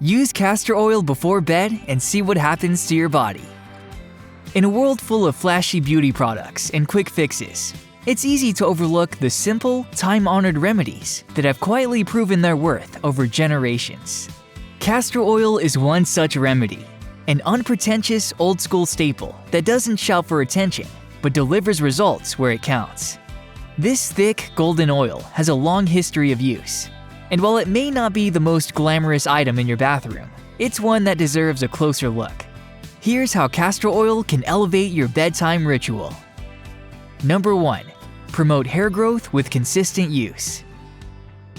Use castor oil before bed and see what happens to your body. In a world full of flashy beauty products and quick fixes, it's easy to overlook the simple, time-honored remedies that have quietly proven their worth over generations. Castor oil is one such remedy, an unpretentious, old-school staple that doesn't shout for attention, but delivers results where it counts. This thick, golden oil has a long history of use, and while it may not be the most glamorous item in your bathroom, it's one that deserves a closer look. Here's how castor oil can elevate your bedtime ritual. Number 1. Promote hair growth with consistent use.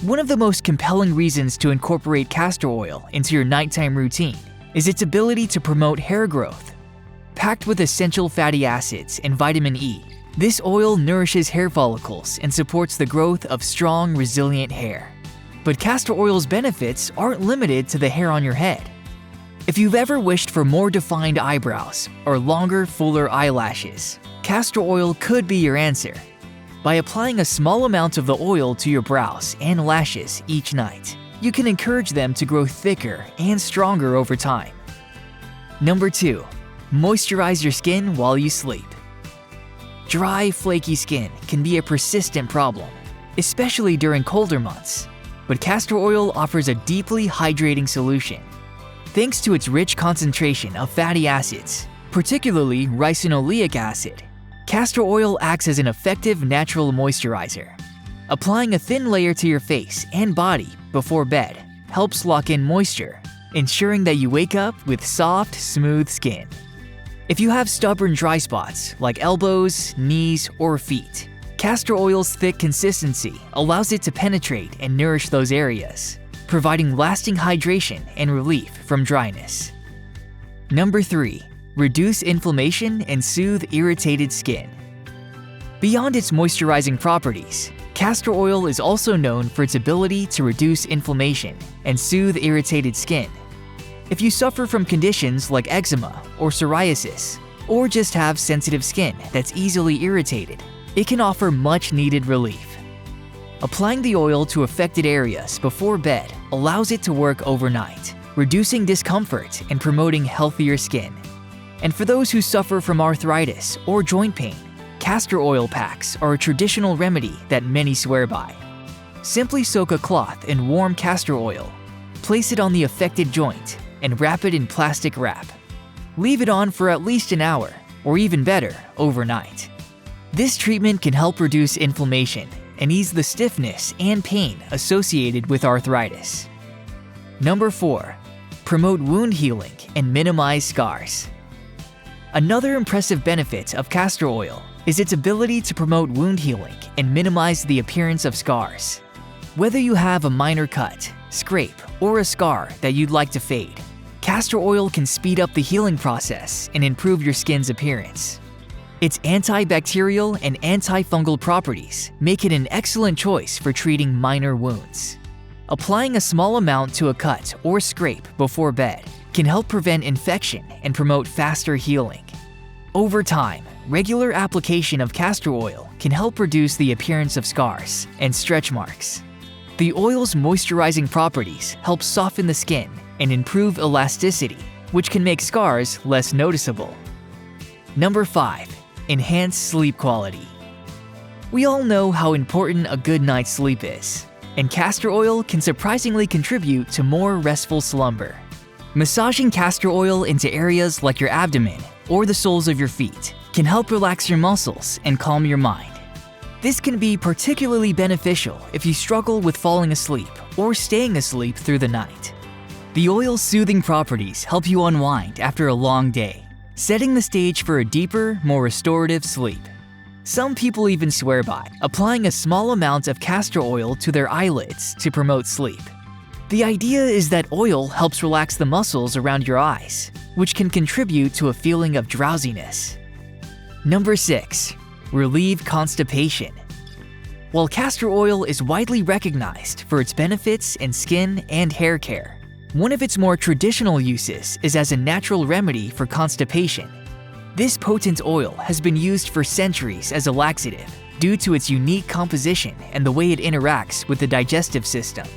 One of the most compelling reasons to incorporate castor oil into your nighttime routine is its ability to promote hair growth. Packed with essential fatty acids and vitamin E, this oil nourishes hair follicles and supports the growth of strong, resilient hair. But castor oil's benefits aren't limited to the hair on your head. If you've ever wished for more defined eyebrows or longer, fuller eyelashes, castor oil could be your answer. By applying a small amount of the oil to your brows and lashes each night, you can encourage them to grow thicker and stronger over time. Number 2. Moisturize your skin while you sleep. Dry, flaky skin can be a persistent problem, especially during colder months. But castor oil offers a deeply hydrating solution. Thanks to its rich concentration of fatty acids, particularly ricinoleic acid, castor oil acts as an effective natural moisturizer. Applying a thin layer to your face and body before bed helps lock in moisture, ensuring that you wake up with soft, smooth skin. If you have stubborn dry spots like elbows, knees, or feet, castor oil's thick consistency allows it to penetrate and nourish those areas, providing lasting hydration and relief from dryness. Number 3. Reduce inflammation and soothe irritated skin. Beyond its moisturizing properties, castor oil is also known for its ability to reduce inflammation and soothe irritated skin. If you suffer from conditions like eczema or psoriasis, or just have sensitive skin that's easily irritated, it can offer much-needed relief. Applying the oil to affected areas before bed allows it to work overnight, reducing discomfort and promoting healthier skin. And for those who suffer from arthritis or joint pain, castor oil packs are a traditional remedy that many swear by. Simply soak a cloth in warm castor oil, place it on the affected joint, and wrap it in plastic wrap. Leave it on for at least an hour, or even better, overnight. This treatment can help reduce inflammation and ease the stiffness and pain associated with arthritis. Number 4. Promote wound healing and minimize scars. Another impressive benefit of castor oil is its ability to promote wound healing and minimize the appearance of scars. Whether you have a minor cut, scrape, or a scar that you'd like to fade, castor oil can speed up the healing process and improve your skin's appearance. Its antibacterial and antifungal properties make it an excellent choice for treating minor wounds. Applying a small amount to a cut or scrape before bed can help prevent infection and promote faster healing. Over time, regular application of castor oil can help reduce the appearance of scars and stretch marks. The oil's moisturizing properties help soften the skin and improve elasticity, which can make scars less noticeable. Number 5. Enhance sleep quality. We all know how important a good night's sleep is, and castor oil can surprisingly contribute to more restful slumber. Massaging castor oil into areas like your abdomen or the soles of your feet can help relax your muscles and calm your mind. This can be particularly beneficial if you struggle with falling asleep or staying asleep through the night. The oil's soothing properties help you unwind after a long day, setting the stage for a deeper, more restorative sleep. Some people even swear by applying a small amount of castor oil to their eyelids to promote sleep. The idea is that oil helps relax the muscles around your eyes, which can contribute to a feeling of drowsiness. Number 6. Relieve constipation. While castor oil is widely recognized for its benefits in skin and hair care, one of its more traditional uses is as a natural remedy for constipation. This potent oil has been used for centuries as a laxative due to its unique composition and the way it interacts with the digestive system.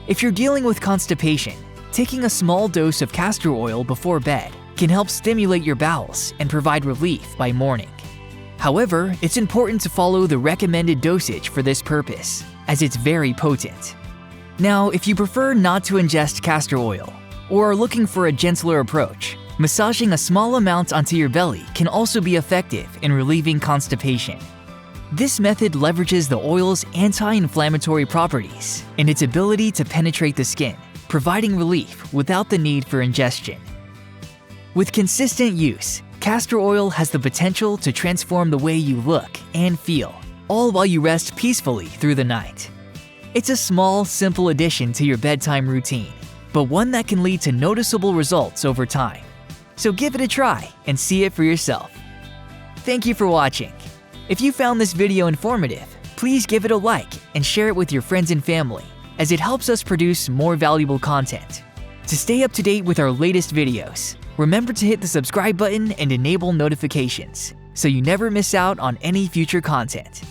If you're dealing with constipation, Taking a small dose of castor oil before bed can help stimulate your bowels and provide relief by morning. However, it's important to follow the recommended dosage for this purpose, as it's very potent. Now, if you prefer not to ingest castor oil, or are looking for a gentler approach, massaging a small amount onto your belly can also be effective in relieving constipation. This method leverages the oil's anti-inflammatory properties and its ability to penetrate the skin, providing relief without the need for ingestion. With consistent use, castor oil has the potential to transform the way you look and feel, all while you rest peacefully through the night. It's a small, simple addition to your bedtime routine, but one that can lead to noticeable results over time. So give it a try and see it for yourself. Thank you for watching. If you found this video informative, please give it a like and share it with your friends and family, as it helps us produce more valuable content. To stay up to date with our latest videos, remember to hit the subscribe button and enable notifications, so you never miss out on any future content.